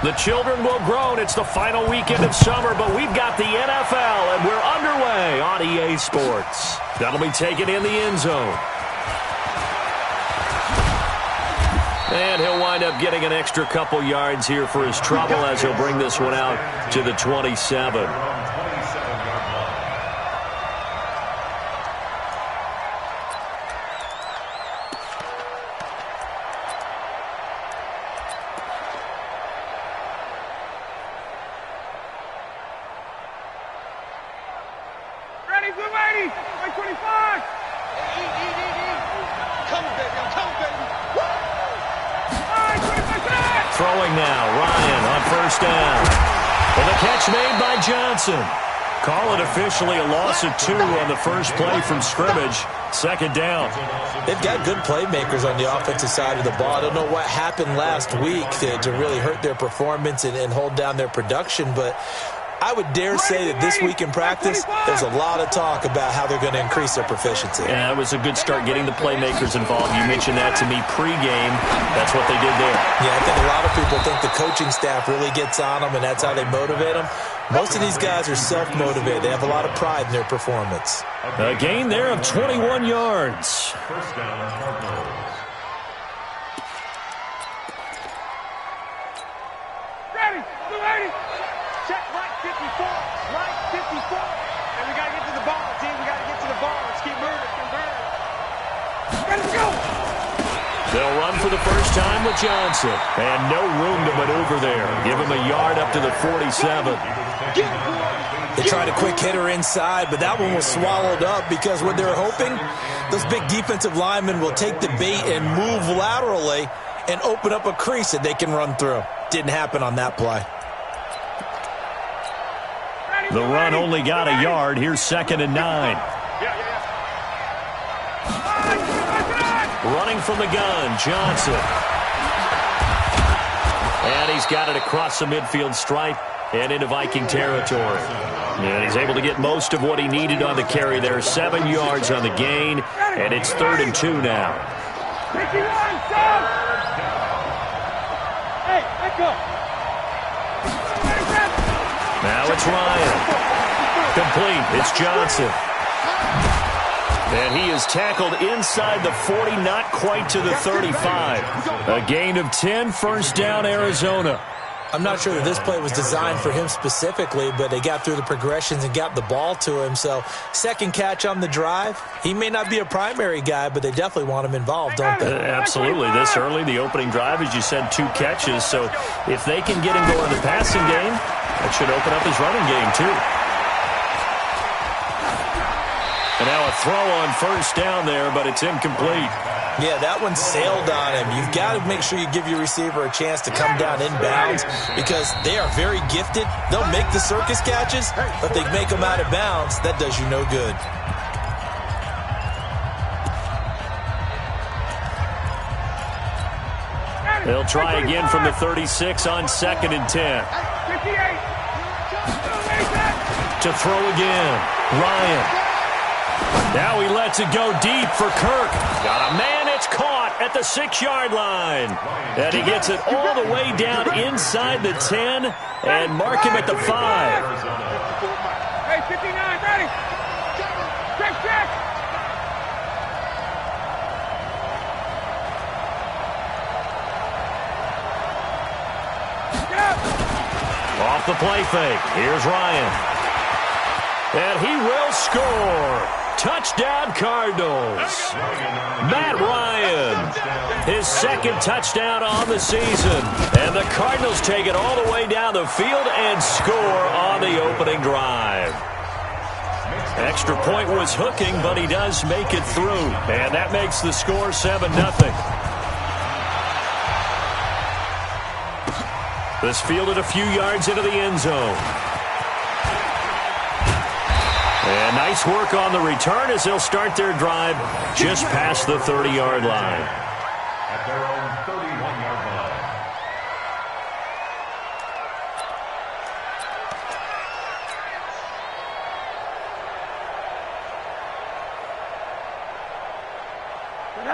The children will groan. It's the final weekend of summer, but we've got the NFL, and we're underway on EA Sports. That'll be taken in the end zone. And he'll wind up getting an extra couple yards here for his trouble as he'll bring this one out to the 27. Throwing now, Ryan on first down. And the catch made by Johnson. Call it officially a loss of 2 on the first play from scrimmage. Second down. They've got good playmakers on the offensive side of the ball. I don't know what happened last week to really hurt their performance and hold down their production, but I would dare say that this week in practice, there's a lot of talk about how they're going to increase their proficiency. Yeah, it was a good start getting the playmakers involved. You mentioned that to me pregame. That's what they did there. Yeah, I think a lot of people think the coaching staff really gets on them, and that's how they motivate them. Most of these guys are self-motivated. They have a lot of pride in their performance. A gain there of 21 yards. First down, Cardinals. Ready, check right 54, right 54. And we got to get to the ball, team. We got to get to the ball. Let's keep moving. Convert. Ready to go. They'll run for the first time with Johnson. And no room to maneuver there. Give him a yard up to the 47. They tried a quick hitter inside, but that one was swallowed up because what they're hoping, those big defensive linemen will take the bait and move laterally and open up a crease that they can run through. Didn't happen on that play. The run only got a yard. Here's 2nd and 9. Running from the gun, Johnson. And he's got it across the midfield stripe and into Viking territory. And he's able to get most of what he needed on the carry there. 7 yards on the gain, and it's 3rd and 2 now. Hey, let's go. Now it's Ryan. Complete. It's Johnson. And he is tackled inside the 40, not quite to the 35. A gain of 10, first down, Arizona. I'm not sure that this play was designed for him specifically, but they got through the progressions and got the ball to him. So, second catch on the drive. He may not be a primary guy, but they definitely want him involved, don't they? Absolutely. This early, the opening drive, as you said, 2 catches. So, if they can get him going in the passing game, that should open up his running game, too. And now a throw on first down there, but it's incomplete. Yeah, that one sailed on him. You've got to make sure you give your receiver a chance to come down inbounds because they are very gifted. They'll make the circus catches, but they make them out of bounds. That does you no good. They'll try again from the 36 on 2nd and 10. To throw again, Ryan. Now he lets it go deep for Kirk. Got a man, it's caught at the 6-yard line. And he gets it all the way down inside the 10 and mark him at the 5. Hey, 59, ready. Check. Off the play fake. Here's Ryan. And he will score. Touchdown, Cardinals. Matt Ryan, his 2nd touchdown on the season. And the Cardinals take it all the way down the field and score on the opening drive. Extra point was hooking, but he does make it through. And that makes the score 7-0. This fielded a few yards into the end zone. And nice work on the return as they'll start their drive just past the 30-yard line. At their own 31-yard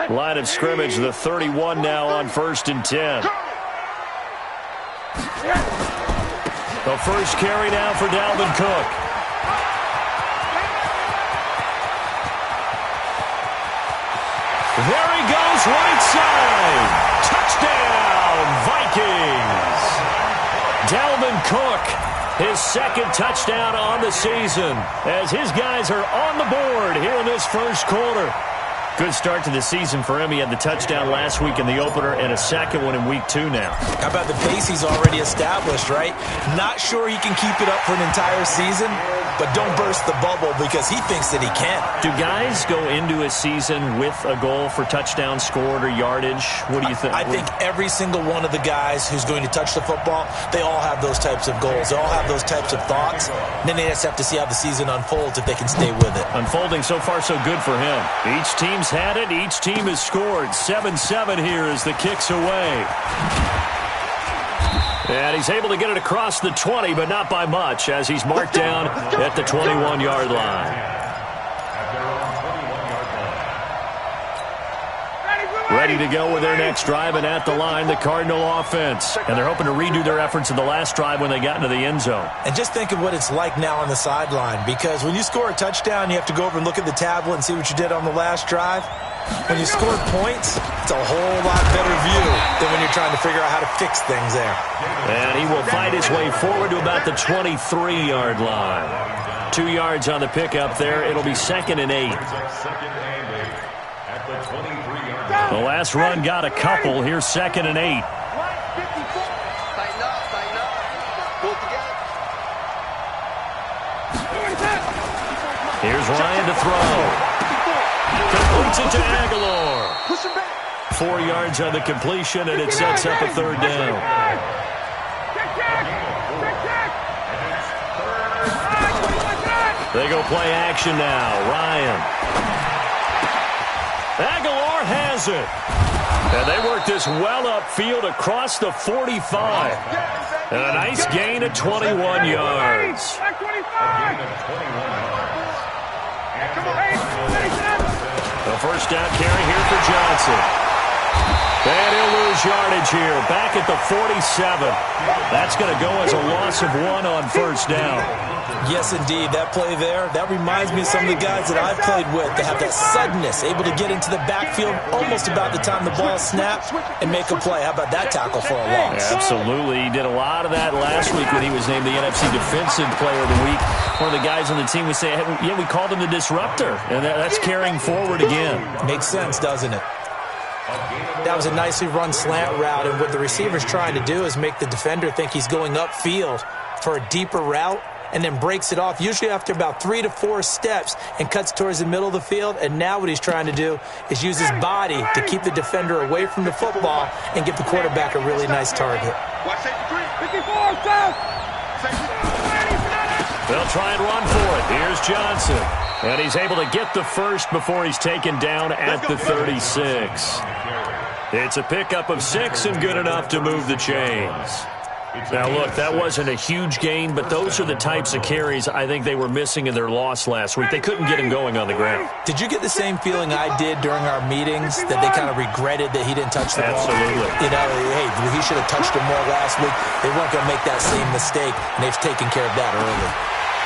line. Line of scrimmage, the 31 now on 1st and 10. The first carry now for Dalvin Cook. There he goes, right side. Touchdown, Vikings. Dalvin Cook, his second touchdown on the season, as his guys are on the board here in this first quarter. Good start to the season for him. He had the touchdown last week in the opener and a second one in week 2 now. How about the pace he's already established, right? Not sure he can keep it up for an entire season, but don't burst the bubble because he thinks that he can. Do guys go into a season with a goal for touchdown scored or yardage? What do you think? I think every single one of the guys who's going to touch the football, they all have those types of goals. They all have those types of thoughts. And then they just have to see how the season unfolds if they can stay with it. Unfolding so far so good for him. Each team's had it. Each team has scored. 7-7 here as the kick's away. And he's able to get it across the 20, but not by much, as he's marked down at the 21-yard line. Ready to go with their next drive, and at the line, the Cardinal offense. And they're hoping to redo their efforts in the last drive when they got into the end zone. And just think of what it's like now on the sideline, because when you score a touchdown, you have to go over and look at the tablet and see what you did on the last drive. When you score points, it's a whole lot better view than when you're trying to figure out how to fix things there. And he will fight his way forward to about the 23-yard line. 2 yards on the pickup there. It'll be 2nd and 8. The last run got a couple. Here's 2nd and 8. Tighten up, tighten up. Pull it together. Here's Ryan to throw. Completes it to Aguilar. Push him back. 4 yards on the completion, and it sets up a 3rd down. They go play action now. Ryan. Aguilar has it. And they work this well upfield across the 45. And a nice gain of 21 yards. The first down carry here for Johnson. And he'll lose yardage here. Back at the 47. That's going to go as a loss of 1 on 1st down. Yes, indeed. That play there, that reminds me of some of the guys that I've played with that have that suddenness, able to get into the backfield almost about the time the ball snapped and make a play. How about that tackle for a loss? Absolutely. He did a lot of that last week when he was named the NFC Defensive Player of the Week. One of the guys on the team would say, yeah, we called him the disruptor. And that's carrying forward again. Makes sense, doesn't it? That was a nicely run slant route, and what the receiver's trying to do is make the defender think he's going upfield for a deeper route, and then breaks it off, usually after about 3 to 4 steps, and cuts towards the middle of the field. And now what he's trying to do is use his body to keep the defender away from the football and give the quarterback a really nice target. They'll try and run for it. Here's Johnson. And he's able to get the first before he's taken down at the 36. It's a pickup of 6 and good enough to move the chains. Now, look, that wasn't a huge gain, but those are the types of carries I think they were missing in their loss last week. They couldn't get him going on the ground. Did you get the same feeling I did during our meetings, that they kind of regretted that he didn't touch the ball? Absolutely. You know, hey, he should have touched him more last week. They weren't going to make that same mistake, and they've taken care of that early.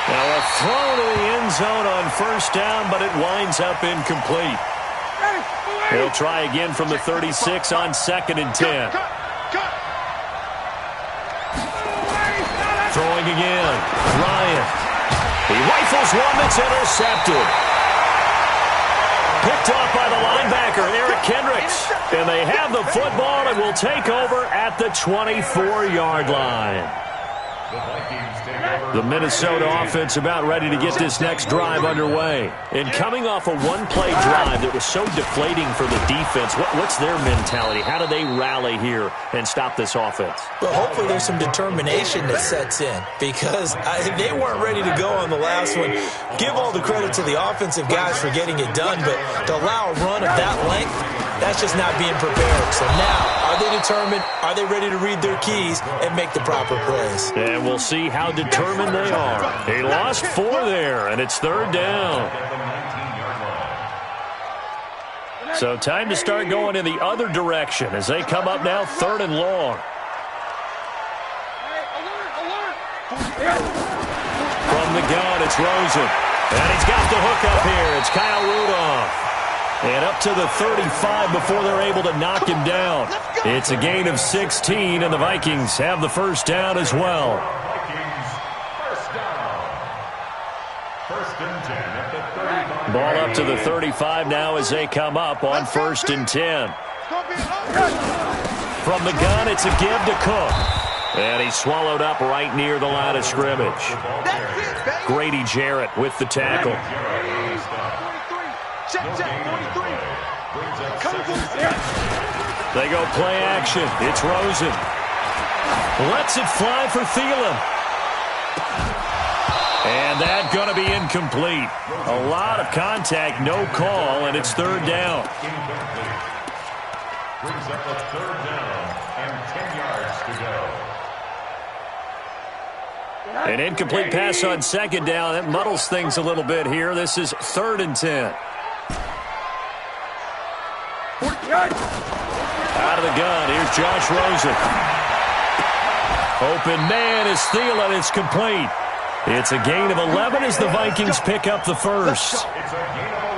Now, a throw to the end zone on 1st down, but it winds up incomplete. He'll try again from the 36 on 2nd and 10. Throwing again. Ryan. He rifles one that's intercepted. Picked off by the linebacker, Eric Kendricks. And they have the football and will take over at the 24-yard line. The Minnesota offense about ready to get this next drive underway. And coming off a one-play drive that was so deflating for the defense, what's their mentality? How do they rally here and stop this offense? Well, hopefully there's some determination that sets in, because they weren't ready to go on the last one. Give all the credit to the offensive guys for getting it done, but to allow a run of that length, that's just not being prepared. So now, are they determined? Are they ready to read their keys and make the proper plays? And we'll see how determined they are. He lost 4 there, and it's 3rd down. So time to start going in the other direction as they come up now 3rd and long. From the gun, it's Rosen. And he's got the hook up here. It's Kyle Rudolph. And up to the 35 before they're able to knock him down. It's a gain of 16, and the Vikings have the first down as well. Vikings, first down. First and 10 at the 35. Ball up to the 35 now as they come up on first and 10. From the gun, it's a give to Cook. And he's swallowed up right near the line of scrimmage. Grady Jarrett with the tackle. They go play action. It's Rosen. Lets it fly for Thielen. And that's going to be incomplete. A lot of contact, no call, and it's third down. Brings up a third down and 10 yards to go. An incomplete pass on second down. That muddles things a little bit here. This is third and 10. Out of the gun. Here's Josh Rosen. Open man is Thielen. It's complete. It's a gain of 11 as the Vikings pick up the first. It's a gain of 11.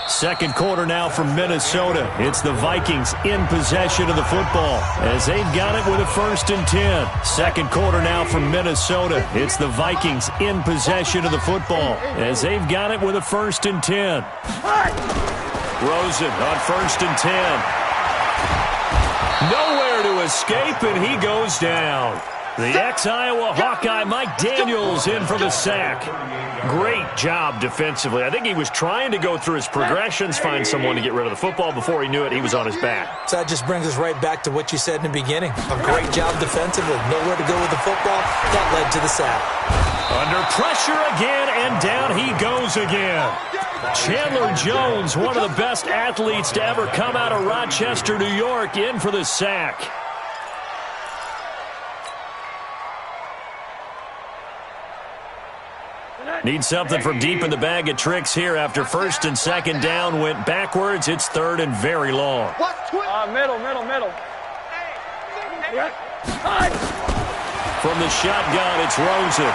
Second quarter now from Minnesota. It's the Vikings in possession of the football as they've got it with a first and 10. Second quarter now from Minnesota. It's the Vikings in possession of the football as they've got it with a first and 10. Rosen on first and 10. Nowhere to escape, and he goes down. The ex-Iowa Hawkeye Mike Daniels in for the sack. Great job defensively. I think he was trying to go through his progressions, find someone to get rid of the football. Before he knew it, he was on his back. So that just brings us right back to what you said in the beginning. A great job defensively. Nowhere to go with the football. That led to the sack. Under pressure again, and down he goes again. Chandler Jones, one of the best athletes to ever come out of Rochester, New York, in for the sack. Need something from deep in the bag of tricks here after first and second down went backwards. It's third and very long. Middle. From the shotgun, it's Rosen.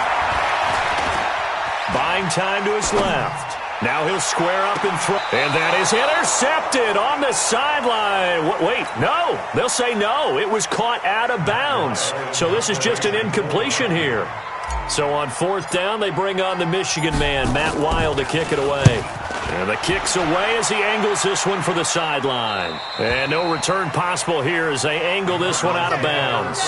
Buying time to his left. Now he'll square up and throw. And that is intercepted on the sideline. Wait, no. They'll say no. It was caught out of bounds. So this is just an incompletion here. So on fourth down, they bring on the Michigan man, Matt Wild, to kick it away. And the kick's away as he angles this one for the sideline. And no return possible here as they angle this one out of bounds.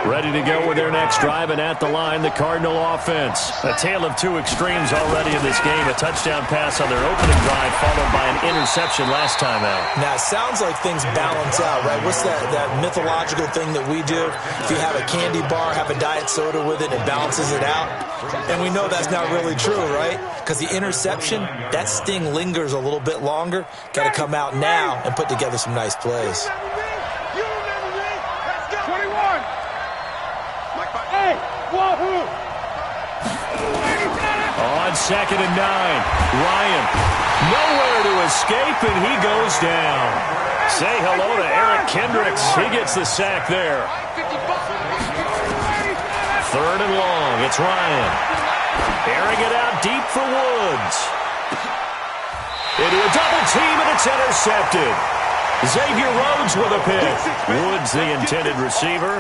Ready to go with their next drive, and at the line, the Cardinal offense. A tale of two extremes already in this game. A touchdown pass on their opening drive, followed by an interception last time out. Now, it sounds like things balance out, right? What's that mythological thing that we do? If you have a candy bar, have a diet soda with it, it balances it out. And we know that's not really true, right? Because the interception, that sting lingers a little bit longer. Got to come out now and put together some nice plays. On second and 9, Ryan nowhere to escape, and he goes down. Say hello to Eric Kendricks. He gets the sack there. Third and long, it's Ryan. Airing it out deep for Woods. Into a double team, and it's intercepted. Xavier Rhodes with a pick. Woods, the intended receiver.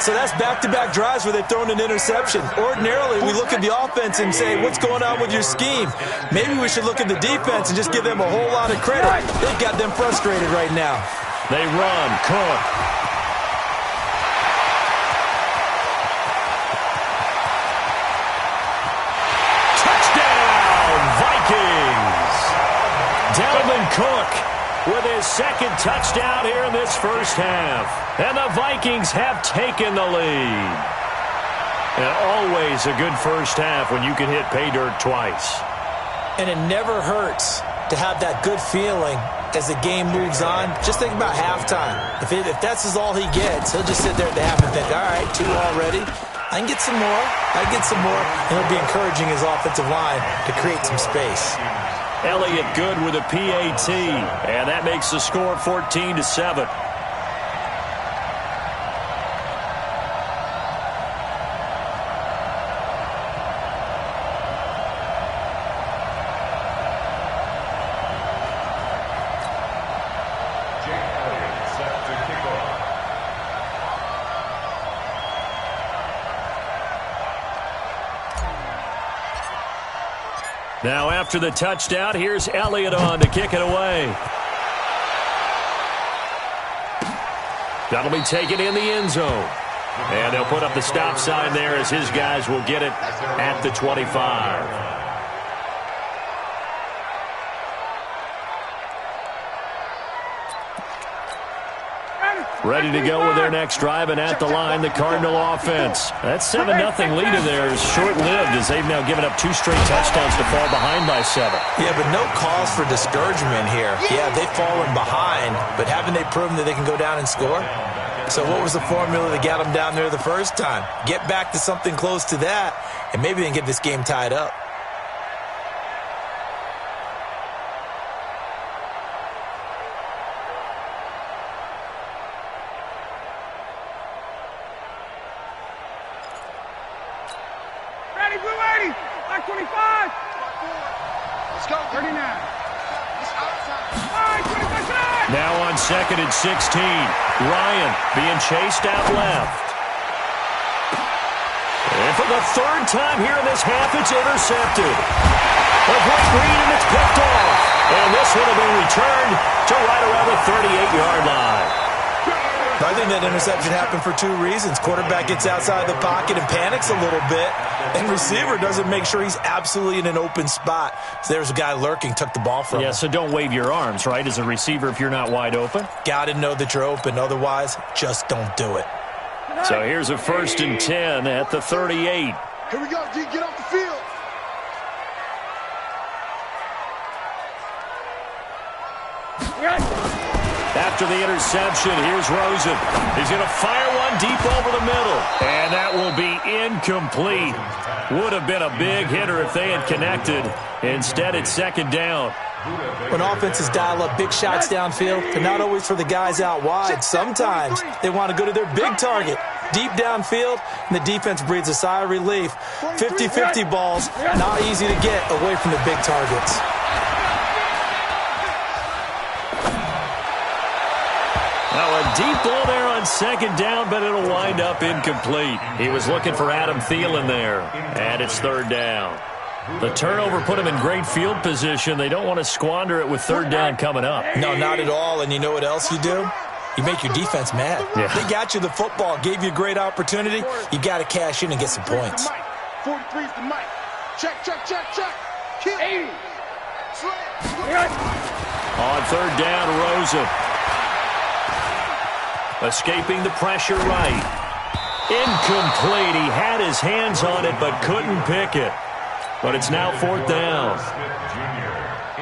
So that's back-to-back drives where they've thrown an interception. Ordinarily, we look at the offense and say, what's going on with your scheme? Maybe we should look at the defense and just give them a whole lot of credit. They've got them frustrated right now. They run. Cook. Touchdown, Vikings. Dalvin Cook with his second touchdown here in this first half. And the Vikings have taken the lead. And always a good first half when you can hit pay dirt twice. And it never hurts to have that good feeling as the game moves on. Just think about halftime. If that's all he gets, he'll just sit there at the half and think, all right, 2 already. I can get some more. And he'll be encouraging his offensive line to create some space. Elliott good with a PAT, and that makes the score 14-7. Now after the touchdown, here's Elliott on to kick it away. That'll be taken in the end zone. And they'll put up the stop sign there as his guys will get it at the 25. Ready to go with their next drive, and at the line, the Cardinal offense. That 7-0 lead of theirs is short-lived as they've now given up 2 straight touchdowns to fall behind by 7. Yeah, but no cause for discouragement here. Yeah, they've fallen behind, but haven't they proven that they can go down and score? So what was the formula that got them down there the first time? Get back to something close to that, and maybe they can get this game tied up. Ready, blue 80, like 25. Let's go, 39. Now on 2nd and 16, Ryan being chased out left. And for the 3rd time here in this half, it's intercepted. A great read, and it's picked off. And this one will be returned to right around the 38-yard line. I think that interception happened for 2 reasons. Quarterback gets outside the pocket and panics a little bit, and receiver doesn't make sure he's absolutely in an open spot. So there's a guy lurking, took the ball from him. Yeah, so don't wave your arms, right, as a receiver if you're not wide open. Got to know that you're open. Otherwise, just don't do it. So here's a 1st and 10 at the 38. Here we go, D. Get off the field. After the interception, here's Rosen. He's going to fire one deep over the middle. And that will be incomplete. Would have been a big hitter if they had connected. Instead, it's 2nd down. When offenses dial up big shots downfield, they're not always for the guys out wide. Sometimes they want to go to their big target, deep downfield, and the defense breathes a sigh of relief. 50-50 balls, not easy to get away from the big targets. Now a deep ball there on 2nd down, but it'll wind up incomplete. He was looking for Adam Thielen there, and it's 3rd down. The turnover put him in great field position. They don't want to squander it with 3rd down coming up. No, not at all. And you know what else you do? You make your defense mad. Yeah. They got you the football, gave you a great opportunity. You got to cash in and get some points. 43's the mic. Check. Kill. 80. On 3rd down, Rosen. Escaping the pressure right. Incomplete. He had his hands on it but couldn't pick it. But it's now 4th down.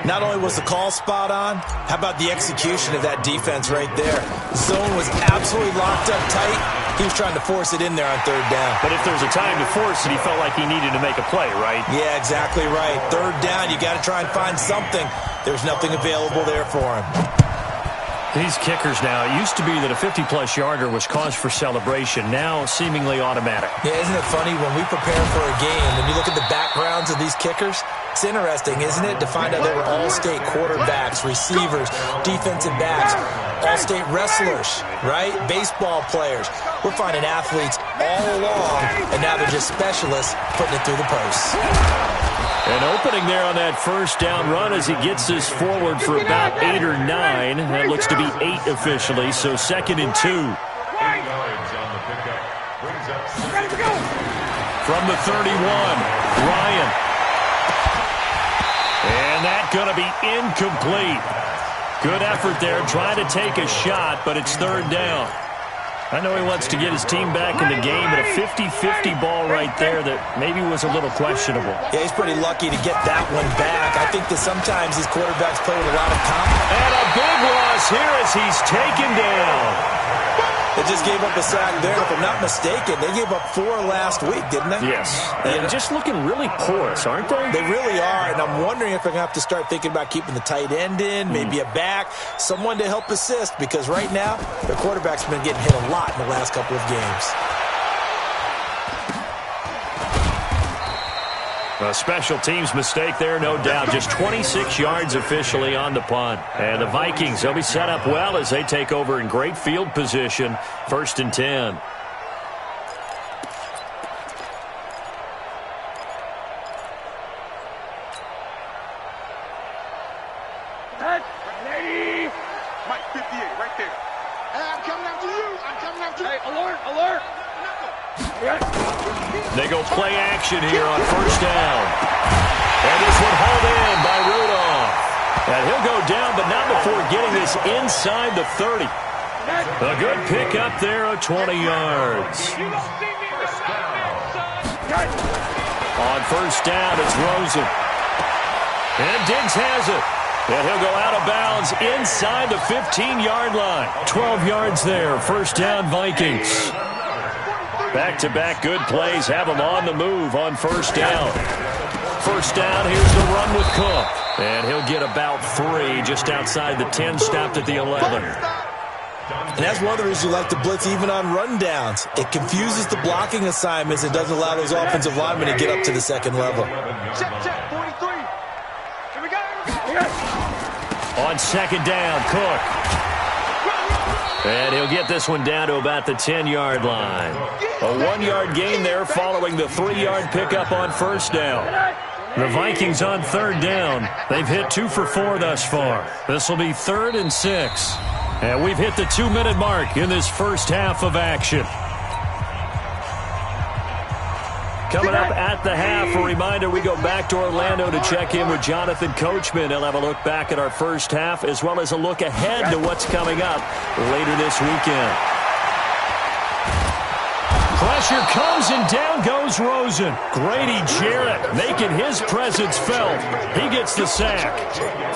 Not only was the call spot on, how about the execution of that defense right there? Zone was absolutely locked up tight. He was trying to force it in there on 3rd down. But if there's a time to force it, he felt like he needed to make a play, right? Yeah, exactly right. 3rd down, you got to try and find something. There's nothing available there for him. These kickers now, it used to be that a 50-plus yarder was cause for celebration. Now, seemingly automatic. Yeah, isn't it funny when we prepare for a game and you look at the backgrounds of these kickers? It's interesting, isn't it, to find out they were all-state quarterbacks, receivers, defensive backs, all-state wrestlers, right? Baseball players. We're finding athletes all along, and now they're just specialists putting it through the posts. An opening there on that 1st down run as he gets this forward for about 8 or 9. That looks to be 8 officially, so 2nd and 2. From the 31, Ryan. And that's going to be incomplete. Good effort there, trying to take a shot, but it's 3rd down. I know he wants to get his team back in the game, but a 50-50 ball right there that maybe was a little questionable. Yeah, he's pretty lucky to get that one back. I think that sometimes these quarterbacks play with a lot of confidence. And a big loss here as he's taken down. They just gave up a sack there. If I'm not mistaken, they gave up 4 last week, didn't they? Yes. And just looking really porous, aren't they? They really are, and I'm wondering if they're going to have to start thinking about keeping the tight end in, maybe a back, someone to help assist, because right now, their quarterback's been getting hit a lot in the last couple of games. A special teams mistake there, no doubt. Just 26 yards officially on the punt. And the Vikings, they'll be set up well as they take over in great field position. 1st and 10. Hey, alert, alert. They go play action here on first down. And this one hauled in by Rudolph. And he'll go down, but not before getting this inside the 30. A good pickup there of 20 yards. On first down, it's Rosen. And Diggs has it. And he'll go out of bounds inside the 15-yard line. 12 yards there. First down, Vikings. Back-to-back good plays have them on the move on first down. First down, here's the run with Cook. And he'll get about 3 just outside the 10, stopped at the 11. And that's one of the reasons you like to blitz even on rundowns. It confuses the blocking assignments and doesn't allow those offensive linemen to get up to the second level. Check, 43. Here we go. On second down, Cook. And he'll get this one down to about the 10-yard line. A 1-yard gain there following the 3-yard pickup on first down. The Vikings on third down. They've hit 2 for 4 thus far. This will be 3rd and 6. And we've hit the 2-minute mark in this first half of action. Coming up at the half, a reminder, we go back to Orlando to check in with Jonathan Coachman. He'll have a look back at our first half as well as a look ahead to what's coming up later this weekend. Pressure comes and down goes Rosen. Grady Jarrett making his presence felt. He gets the sack.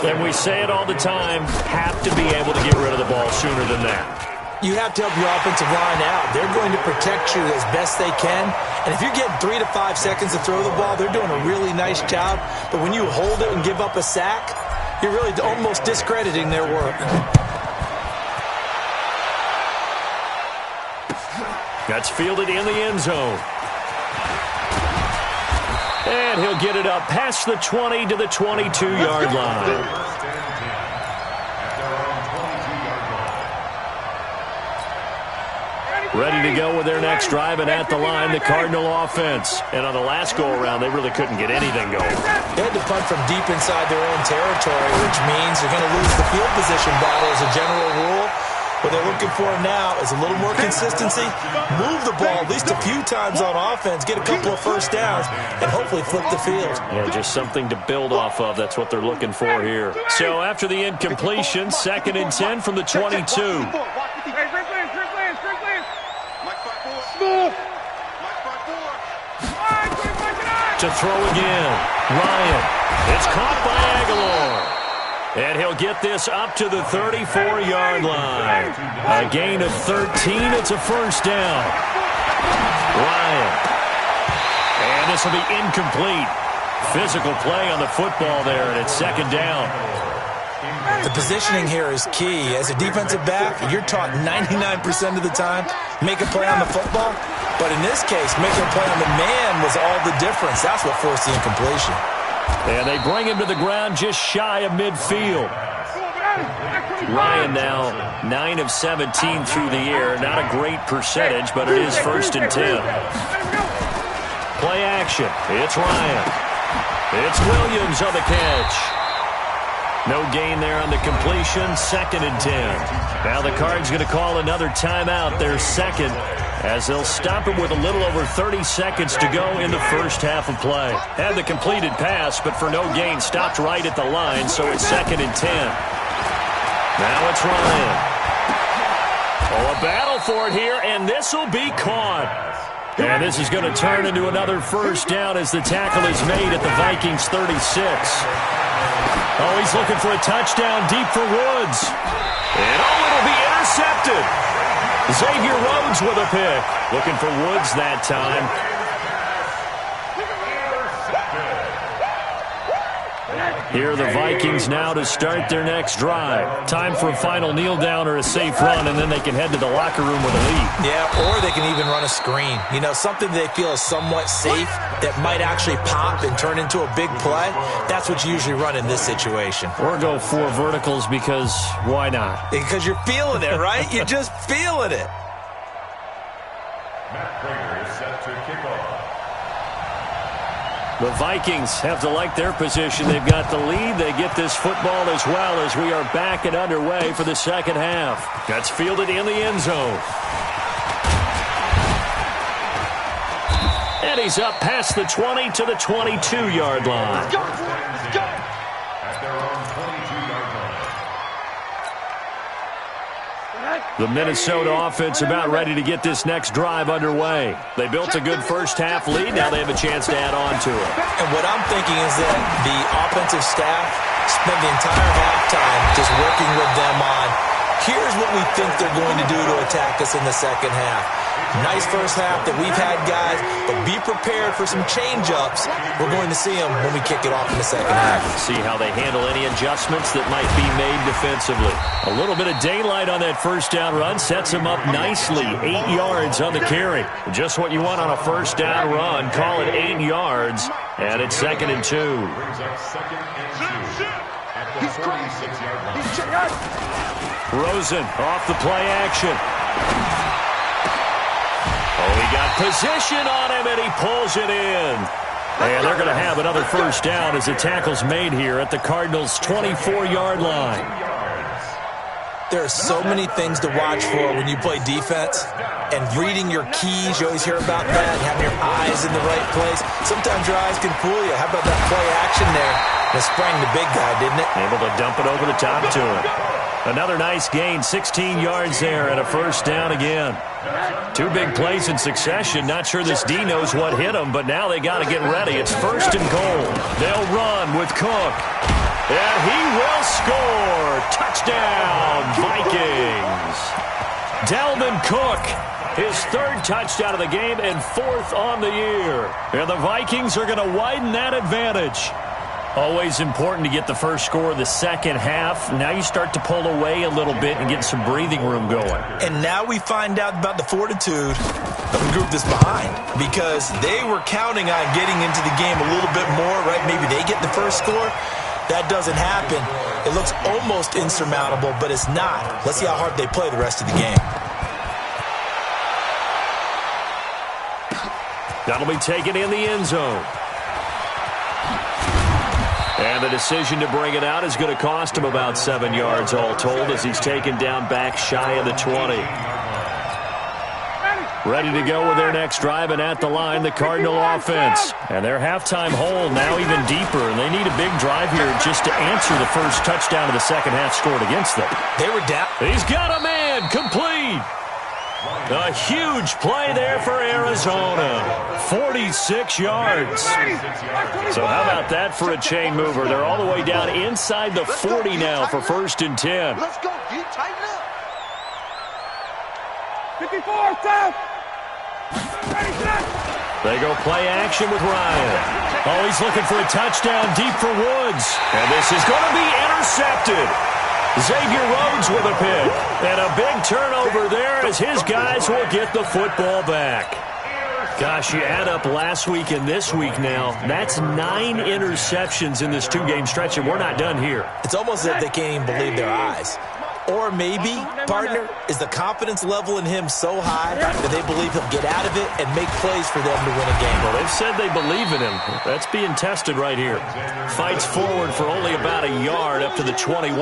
And we say it all the time, have to be able to get rid of the ball sooner than that. You have to help your offensive line out. They're going to protect you as best they can. And if you're getting 3 to 5 seconds to throw the ball, they're doing a really nice job. But when you hold it and give up a sack, you're really almost discrediting their work. That's fielded in the end zone. And he'll get it up past the 20 to the 22-yard line. Ready to go with their next drive, and at the line, the Cardinal offense. And on the last go-around, they really couldn't get anything going. They had to punt from deep inside their own territory, which means they're going to lose the field position battle as a general rule. What they're looking for now is a little more consistency, move the ball at least a few times on offense, get a couple of first downs, and hopefully flip the field. Yeah, just something to build off of. That's what they're looking for here. So after the incompletion, 2nd and 10 from the 22. To throw again. Ryan. It's caught by Aguilar. And he'll get this up to the 34-yard line. A gain of 13. It's a first down. Ryan. And this will be incomplete. Physical play on the football there, and it's 2nd down. The positioning here is key. As a defensive back, you're taught 99% of the time, make a play on the football. But in this case, making a play on the man was all the difference. That's what forced the incompletion. And they bring him to the ground just shy of midfield. Ryan now 9 of 17 through the air. Not a great percentage, but it is 1st and 10. Play action. It's Ryan. It's Williams on the catch. No gain there on the completion. 2nd and 10. Now the Cards going to call another timeout, their second, as they'll stop him with a little over 30 seconds to go in the first half of play. Had the completed pass, but for no gain, stopped right at the line, so it's 2nd and 10. Now it's Ryan. Oh, a battle for it here, and this will be caught. And this is going to turn into another first down as the tackle is made at the Vikings 36. Oh, he's looking for a touchdown deep for Woods. And it'll be intercepted. Xavier Rhodes with a pick. Looking for Woods that time. Here are the Vikings now to start their next drive. Time for a final kneel down or a safe run, and then they can head to the locker room with a lead. Yeah, or they can even run a screen. You know, something they feel is somewhat safe that might actually pop and turn into a big play. That's what you usually run in this situation. Or go 4 verticals because why not? Because you're feeling it, right? You're just feeling it. Matt Prater is set to kick off. The Vikings have to like their position. They've got the lead. They get this football as well as we are back and underway for the second half. That's fielded in the end zone. And he's up past the 20 to the 22-yard line. Let's go, let's go. At their own 22-yard line. The Minnesota offense about ready to get this next drive underway. They built a good first-half lead. Now they have a chance to add on to it. And what I'm thinking is that the offensive staff spent the entire halftime just working with them on, here's what we think they're going to do to attack us in the second half. Nice first half that we've had, guys, but be prepared for some change-ups. We're going to see them when we kick it off in the second half. See how they handle any adjustments that might be made defensively. A little bit of daylight on that first down run sets them up nicely. 8 yards on the carry. Just what you want on a first down run. Call it 8 yards, and it's 2nd and 2. Brings up 2nd and 2 at the 46-yard line. Rosen off the play action. Oh, he got position on him, and he pulls it in. And they're going to have another first down as the tackle's made here at the Cardinals' 24-yard line. There are so many things to watch for when you play defense. And reading your keys, you always hear about that, having your eyes in the right place. Sometimes your eyes can fool you. How about that play action there? It sprang the big guy, didn't it? Able to dump it over the top to him. Another nice gain, 16 yards there, and a first down again. 2 big plays in succession. Not sure this D knows what hit him, but now they got to get ready. It's 1st and goal. They'll run with Cook. And he will score. Touchdown, Vikings. Dalvin Cook, his 3rd touchdown of the game and 4th on the year. And the Vikings are going to widen that advantage. Always important to get the first score of the second half. Now you start to pull away a little bit and get some breathing room going. And now we find out about the fortitude of the group that's behind, because they were counting on getting into the game a little bit more, right? Maybe they get the first score. That doesn't happen. It looks almost insurmountable, but it's not. Let's see how hard they play the rest of the game. That'll be taken in the end zone. And the decision to bring it out is going to cost him about 7 yards all told as he's taken down back shy of the 20. Ready to go with their next drive, and at the line, the Cardinal offense. And their halftime hole now even deeper, and they need a big drive here just to answer the first touchdown of the second half scored against them. They were down. He's got a man, complete. A huge play there for Arizona. 46 yards. So how about that for a chain mover? They're all the way down inside the 40 now for 1st and 10. Let's go, dude. Tighten up. 54, down. They go play action with Ryan. Oh, he's looking for a touchdown deep for Woods. And this is going to be intercepted. Xavier Rhodes with a pick. And a big turnover there as his guys will get the football back. Gosh, you add up last week and this week now, that's 9 interceptions in this 2-game stretch, and we're not done here. It's almost as if they can't even believe their eyes. Or maybe, partner, is the confidence level in him so high that they believe he'll get out of it and make plays for them to win a game. Well, they've said they believe in him. That's being tested right here. Fights forward for only about a yard up to the 21.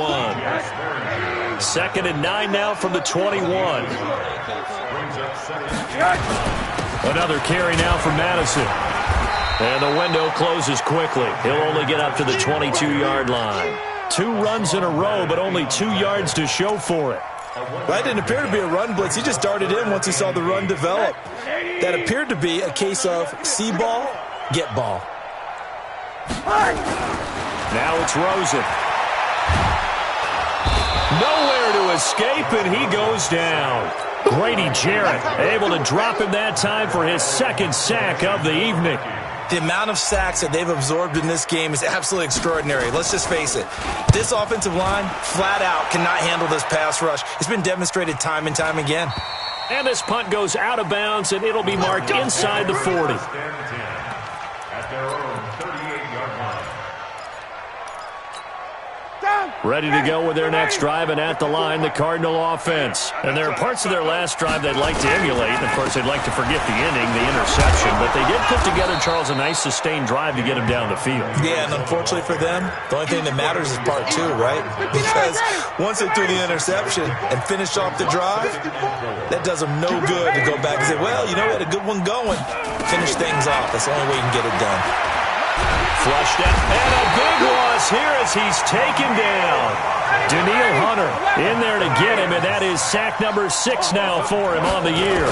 2nd and 9 now from the 21. Another carry now for Madison. And the window closes quickly. He'll only get up to the 22-yard line. 2 runs in a row, but only 2 yards to show for it. That didn't appear to be a run blitz. He just darted in once he saw the run develop. That appeared to be a case of see ball, get ball. Now it's Rosen. Nowhere to escape, and he goes down. Grady Jarrett able to drop him that time for his 2nd sack of the evening. The amount of sacks that they've absorbed in this game is absolutely extraordinary. Let's just face it. This offensive line, flat out, cannot handle this pass rush. It's been demonstrated time and time again. And this punt goes out of bounds, and it'll be marked inside the 40. At their own 38-yard line. Down. Ready to go with their next drive, and at the line, the Cardinal offense. And there are parts of their last drive they'd like to emulate. And, of course, they'd like to forget the inning, the interception. But they did put together, Charles, a nice sustained drive to get him down the field. Yeah, and unfortunately for them, the only thing that matters is part two, right? Because once they threw the interception and finished off the drive, that does them no good to go back and say, well, you know what, a good one going. Finish things off. That's the only way you can get it done. Flushed out, and a big loss here as he's taken down. Daniil Hunter in there to get him, and that is sack number 6 now for him on the year.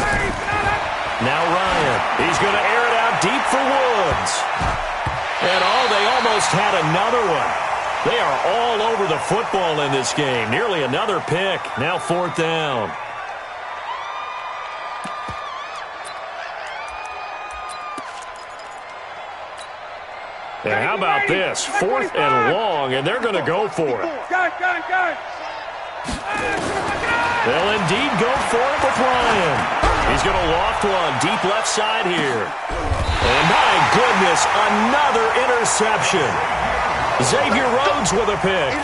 Now Ryan, he's going to air it out deep for Woods. And they almost had another one. They are all over the football in this game. Nearly another pick. Now 4th down. And how about this? 4th and long, and they're going to go for it. They'll indeed go for it with Ryan. He's going to loft one deep left side here. And my goodness, another interception. Xavier Rhodes with a pick.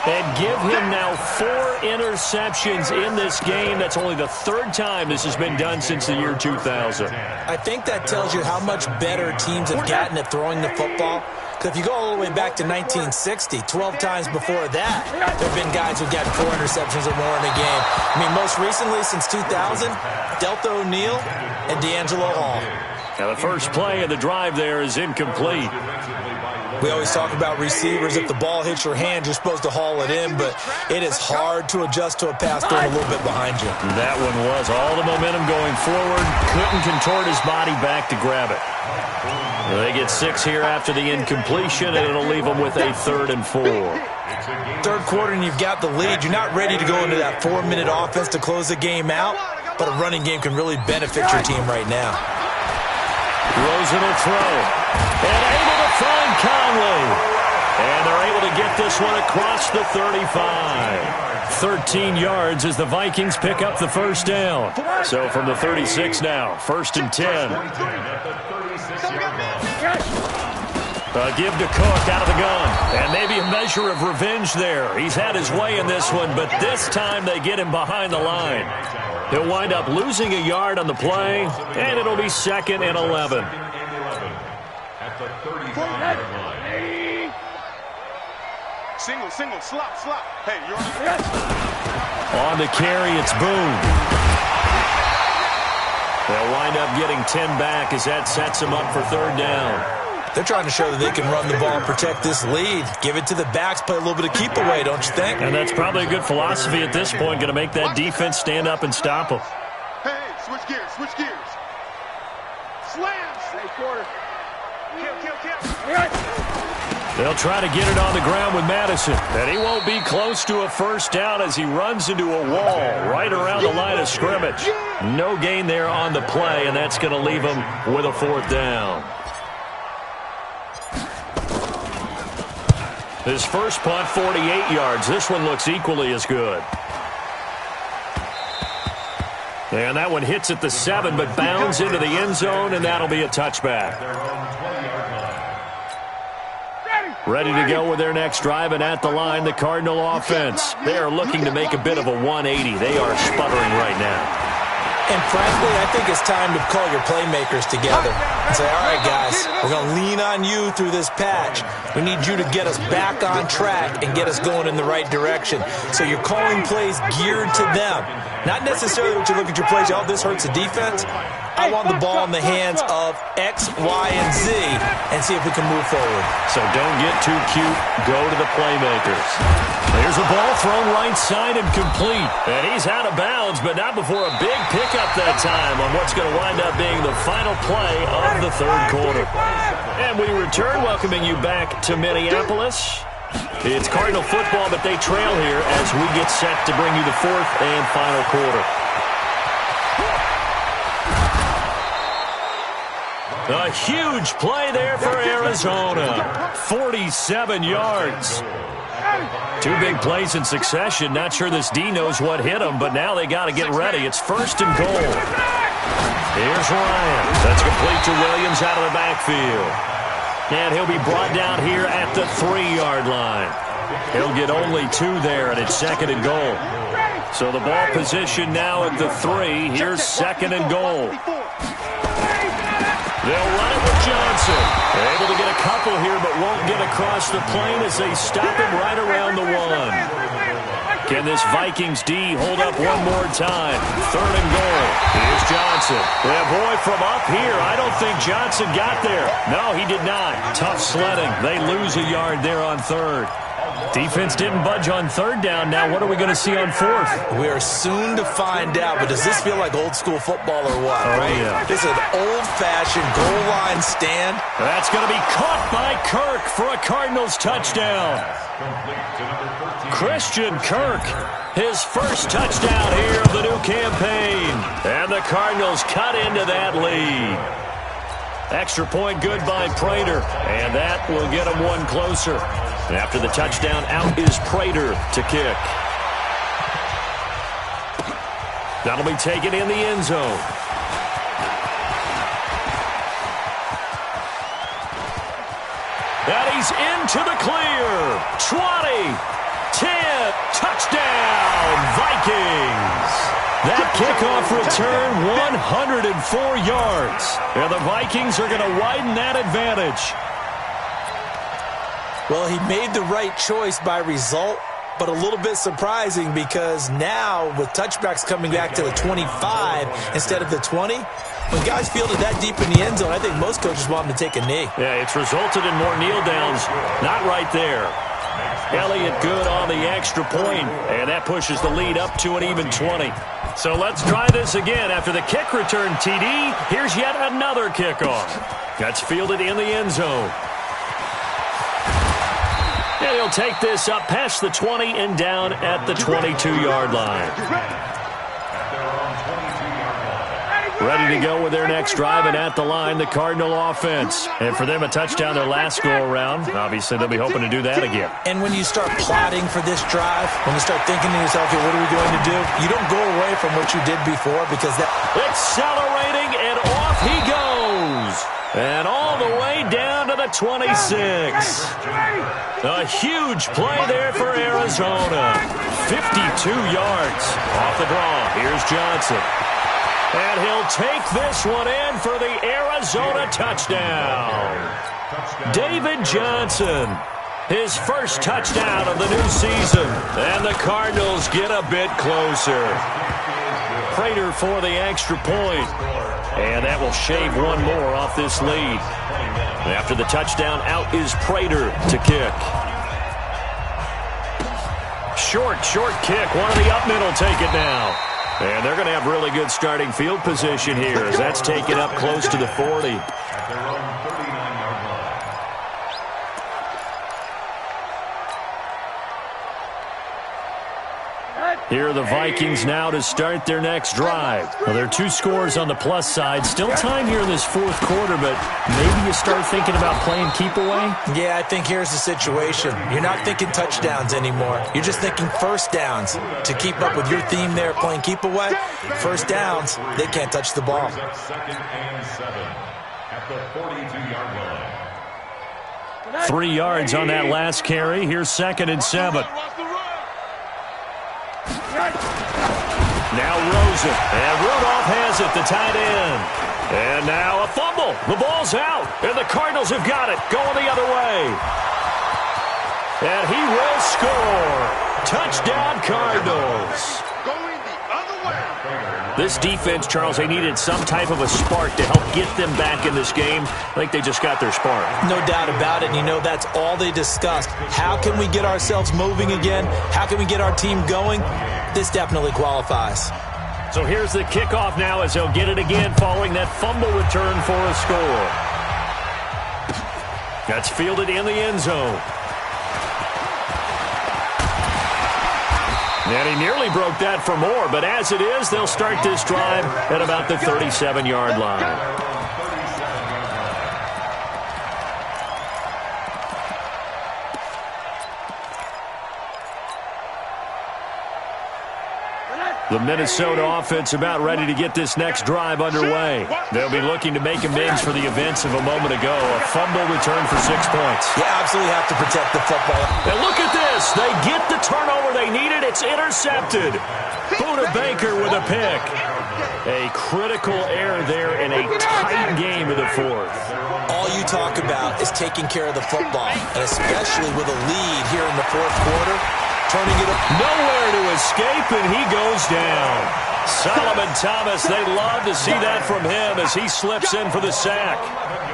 And give him now 4 interceptions in this game. That's only the 3rd time this has been done since the year 2000. I think that tells you how much better teams have gotten at throwing the football. Because if you go all the way back to 1960, 12 times before that, there have been guys who've gotten 4 interceptions or more in a game. I mean, most recently, since 2000, Delta O'Neal and D'Angelo Hall. Now, the first play of the drive there is incomplete. We always talk about receivers. If the ball hits your hand, you're supposed to haul it in, but it is hard to adjust to a pass thrown a little bit behind you. That one was all the momentum going forward. Couldn't contort his body back to grab it. They get 6 here after the incompletion, and it'll leave them with a 3rd and 4. 3rd quarter, and you've got the lead. You're not ready to go into that 4-minute offense to close the game out, but a running game can really benefit your team right now. Rosen will throw. And able to find Conley. And they're able to get this one across the 35. 13 yards as the Vikings pick up the 1st down. So from the 36 now, 1st and 10. Give to Cook out of the gun. And maybe a measure of revenge there. He's had his way in this one, but this time they get him behind the line. He'll wind up losing a yard on the play, and it'll be 2nd and 11. At the 35-yard line. Single, slop. Hey, you're on. On the carry, it's Boone. They'll wind up getting 10 back as that sets them up for 3rd down. They're trying to show that they can run the ball and protect this lead. Give it to the backs, play a little bit of keep away, don't you think? And that's probably a good philosophy at this point, going to make that defense stand up and stop them. Hey, switch gears. Slams. Hey, quarter. Kill. They'll try to get it on the ground with Madison. And he won't be close to a 1st down as he runs into a wall right around the line of scrimmage. No gain there on the play, and that's going to leave him with a 4th down. His first punt, 48 yards. This one looks equally as good. And that one hits at the 7, but bounds into the end zone, and that'll be a touchback. Ready to go with their next drive, and at the line, the Cardinal offense. They are looking to make a bit of a 180. They are sputtering right now. And frankly, I think it's time to call your playmakers together and say, all right, guys, we're going to lean on you through this patch. We need you to get us back on track and get us going in the right direction. So you're calling plays geared to them. Not necessarily what you look at your plays, oh, this hurts the defense. I want the ball in the hands of X, Y, and Z and see if we can move forward. So don't get too cute. Go to the playmakers. There's a ball thrown right side and complete. And he's out of bounds, but not before a big pickup that time on what's going to wind up being the final play of the 3rd quarter. And we return, welcoming you back to Minneapolis. It's Cardinal football, but they trail here as we get set to bring you the 4th and final quarter. A huge play there for Arizona. 47 yards. 2 big plays in succession. Not sure this D knows what hit him, but now they got to get ready. It's 1st and goal. Here's Ryan. That's complete to Williams out of the backfield. And he'll be brought down here at the 3-yard line. He'll get only 2 there, and it's 2nd and goal. So the ball position now at the 3. Here's 2nd and goal. They'll run it with Johnson. Able to get a couple here, but won't get across the plane as they stop him right around the 1. Can this Vikings D hold up one more time? 3rd and goal. Here's Johnson. Yeah, boy, from up here, I don't think Johnson got there. No, he did not. Tough sledding. They lose a yard there on 3rd. Defense didn't budge on 3rd down. Now what are we going to see on 4th? We are soon to find out, but does this feel like old school football or what? Oh, right? Yeah. This is an old-fashioned goal line stand. That's going to be caught by Kirk for a Cardinals touchdown. Christian Kirk, his first touchdown here of the new campaign. And the Cardinals cut into that lead. Extra point good by Prater, and that will get them one closer. And after the touchdown, out is Prater to kick. That'll be taken in the end zone. And he's into the clear. 20, 10, touchdown, Vikings. That kickoff return, 104 yards. And the Vikings are going to widen that advantage. Well, he made the right choice by result, but a little bit surprising because now with touchbacks coming back to the 25 instead of the 20, when guys fielded that deep in the end zone, I think most coaches want them to take a knee. Yeah, it's resulted in more kneel downs. Not right there. Elliott good on the extra point, and that pushes the lead up to an even 20. So let's try this again. After the kick return TD, here's yet another kickoff. That's fielded in the end zone. And he'll take this up past the 20 and down at the 22-yard line. Ready to go with their next drive, and at the line, the Cardinal offense. And for them, a touchdown their last go-around. Obviously, they'll be hoping to do that again. And when you start plotting for this drive, when you start thinking to yourself, okay, what are we going to do? You don't go away from what you did before because that... Accelerating, and off he goes. And all the way down to the 26. A huge play there for Arizona. 52 yards off the draw. Here's Johnson. And he'll take this one in for the Arizona touchdown. David Johnson, his first touchdown of the new season. And the Cardinals get a bit closer. Prater for the extra point. And that will shave one more off this lead. After the touchdown, out is Prater to kick. Short kick. One of the up men will take it now. And they're going to have really good starting field position here as that's taken up close to the 40. Here are the Vikings now to start their next drive. Well, there are 2 scores on the plus side. Still time here in this 4th quarter, but maybe you start thinking about playing keep away? Yeah, I think here's the situation. You're not thinking touchdowns anymore. You're just thinking first downs. To keep up with your theme there, playing keep away, first downs, they can't touch the ball. 2nd and 7 at the 42-yard line. 3 yards on that last carry. Here's 2nd and 7. Now Rosen, and Rudolph has it, the tight end. And now a fumble. The ball's out, and the Cardinals have got it, going the other way. And he will score. Touchdown, Cardinals. Going the other way. This defense, Charles, they needed some type of a spark to help get them back in this game. I think they just got their spark. No doubt about it. And you know, that's all they discussed. How can we get ourselves moving again? How can we get our team going? This definitely qualifies. So here's the kickoff now as they'll get it again following that fumble return for a score. That's fielded in the end zone. And he nearly broke that for more, but as it is, they'll start this drive at about the 37-yard line. The Minnesota offense about ready to get this next drive underway. They'll be looking to make amends for the events of a moment ago. A fumble return for 6 points. You absolutely have to protect the football. And look at this. They get the turnover they needed. It's intercepted. Buda Baker with a pick. A critical error there in a tight game in the fourth. All you talk about is taking care of the football, and especially with a lead here in the fourth quarter. Turning it up. Nowhere to escape, and he goes down. Solomon Thomas, they love to see that from him as he slips in for the sack.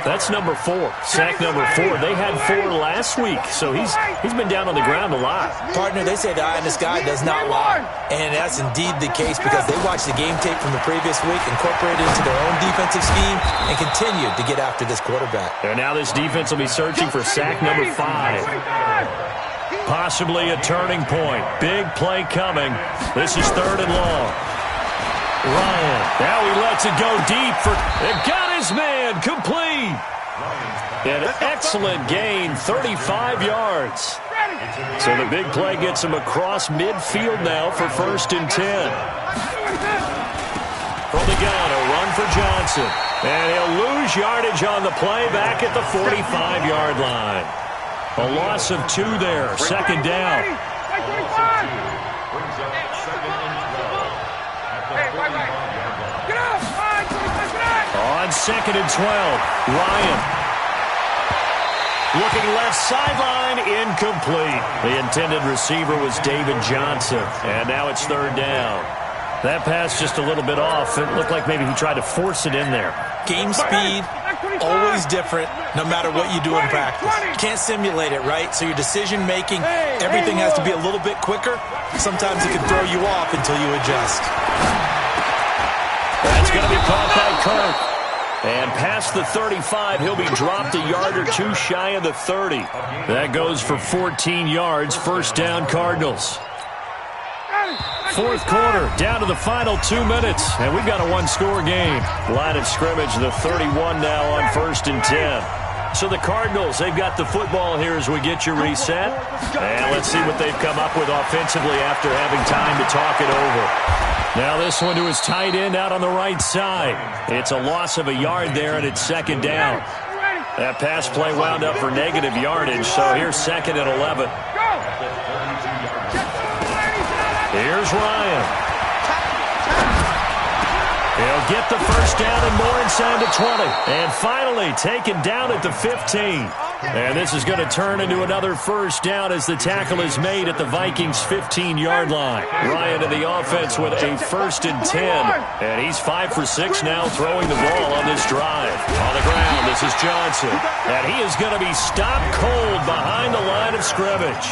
That's number 4. Sack number 4. They had 4 last week, so he's been down on the ground a lot. Partner, they say the eye in the sky does not lie. And that's indeed the case because they watched the game tape from the previous week, incorporated it into their own defensive scheme, and continued to get after this quarterback. And now this defense will be searching for sack number 5. Possibly a turning point. Big play coming. This is 3rd and long. Ryan. Now he lets it go deep. It got his man. Complete. An excellent gain. 35 yards. So the big play gets him across midfield now for 1st and 10. From the gun, a run for Johnson. And he'll lose yardage on the play back at the 45-yard line. A loss of 2 there. 2nd down. On 2nd and 12, Ryan. Looking left sideline, incomplete. The intended receiver was David Johnson. And now it's 3rd down. That pass just a little bit off. It looked like maybe he tried to force it in there. Game speed, always different, no matter what you do in practice. You can't simulate it, right? So your decision-making, everything has to be a little bit quicker. Sometimes it can throw you off until you adjust. That's going to be caught by Kirk. And past the 35, he'll be dropped a yard or 2 shy of the 30. That goes for 14 yards. 1st down, Cardinals. 4th quarter, down to the final 2 minutes, and we've got a 1-score game. Line of scrimmage, the 31 now on 1st and 10. So the Cardinals, they've got the football here as we get you reset. And let's see what they've come up with offensively after having time to talk it over. Now this one to his tight end out on the right side. It's a loss of a yard there, and it's 2nd down. That pass play wound up for negative yardage, so here's 2nd and 11. Here's Ryan. He'll get the 1st down and more inside the 20. And finally taken down at the 15. And this is going to turn into another 1st down as the tackle is made at the Vikings' 15-yard line. Ryan in the offense with a 1st and 10. And he's 5 for 6 now throwing the ball on this drive. On the ground, this is Johnson. And he is going to be stopped cold behind the line of scrimmage.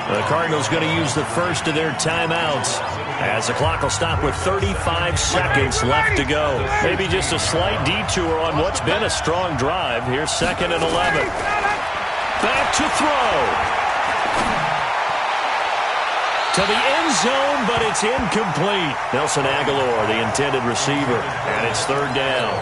The Cardinals going to use the first of their timeouts as the clock will stop with 35 seconds left to go. Maybe just a slight detour on what's been a strong drive. Here's 2nd and 11. Back to throw. To the end zone, but it's incomplete. Nelson Aguilar, the intended receiver, and it's 3rd down.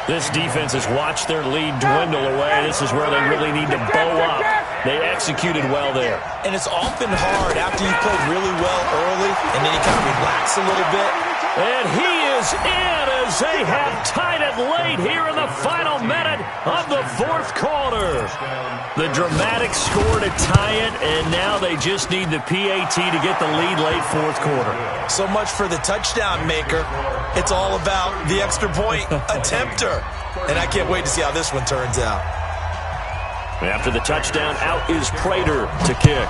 This defense has watched their lead dwindle away. This is where they really need to bow up. They executed well there. And it's often hard after you've played really well early, and then you kind of relax a little bit. And he is in as they have tied it late here in the final minute of the 4th quarter. The dramatic score to tie it, and now they just need the PAT to get the lead late 4th quarter. So much for the touchdown maker. It's all about the extra point attempter. And I can't wait to see how this one turns out. After the touchdown, out is Prater to kick.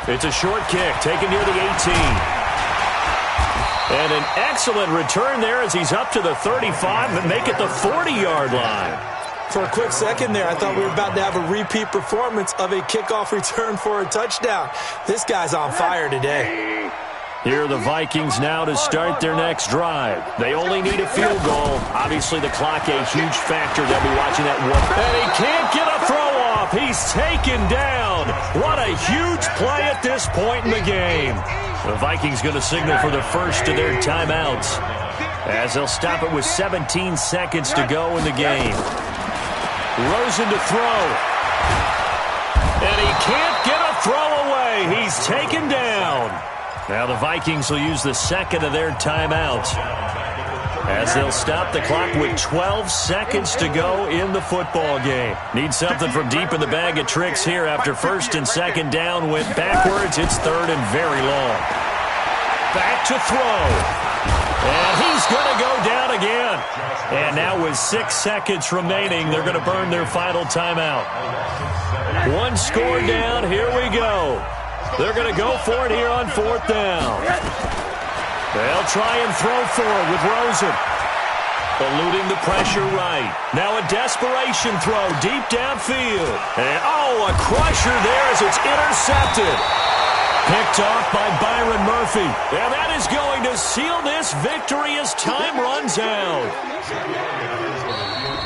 It's a short kick, taken near the 18. And an excellent return there as he's up to the 35 and make it the 40-yard line. For a quick second there, I thought we were about to have a repeat performance of a kickoff return for a touchdown. This guy's on fire today. Here are the Vikings now to start their next drive. They only need a field goal. Obviously, the clock a huge factor. They'll be watching that one. And he can't get a throw off. He's taken down. What a huge play at this point in the game. The Vikings going to signal for the first of their timeouts as they'll stop it with 17 seconds to go in the game. Rosen to throw. And he can't get a throw away. away. He's taken down. Now the Vikings will use the second of their timeouts as they'll stop the clock with 12 seconds to go in the football game. Need something from deep in the bag of tricks here after first and second down went backwards. It's third and very long. Back to throw. And he's going to go down again. And now with 6 seconds remaining, they're going to burn their final timeout. One score down. Here we go. They're going to go for it here on fourth down. They'll try and throw for it with Rosen. Eluding the pressure right. Now a desperation throw deep downfield. And, a crusher there as it's intercepted. Picked off by Byron Murphy. And that is going to seal this victory as time runs out.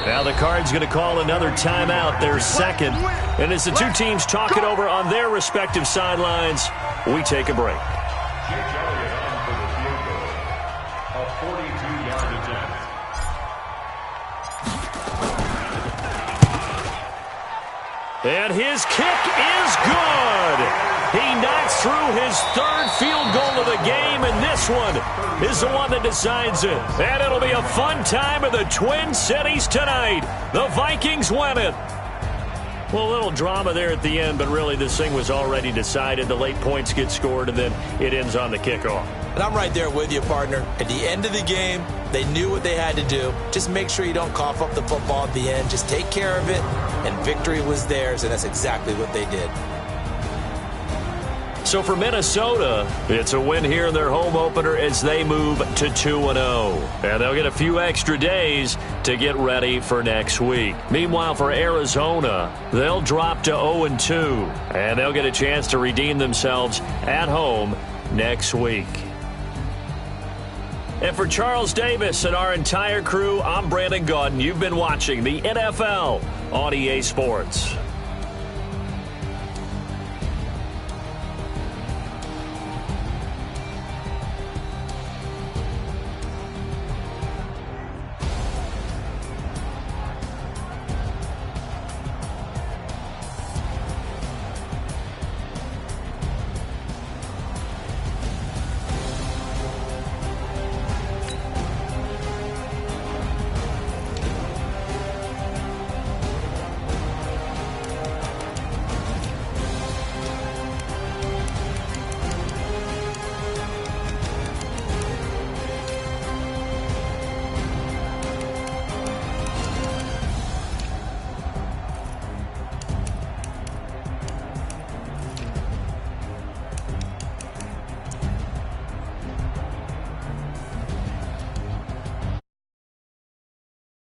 Now the Cards going to call another timeout, their second. And as the two teams talk it over on their respective sidelines, we take a break. And his kick is good. He knocks through his third field goal of the game, and this one is the one that decides it. And it'll be a fun time in the Twin Cities tonight. The Vikings win it. Well, a little drama there at the end, but really this thing was already decided. The late points get scored, and then it ends on the kickoff. And I'm right there with you, partner. At the end of the game, they knew what they had to do. Just make sure you don't cough up the football at the end. Just take care of it, and victory was theirs, and that's exactly what they did. So for Minnesota, it's a win here in their home opener as they move to 2-0. And they'll get a few extra days to get ready for next week. Meanwhile, for Arizona, they'll drop to 0-2. And they'll get a chance to redeem themselves at home next week. And for Charles Davis and our entire crew, I'm Brandon Gaudin. You've been watching the NFL on EA Sports.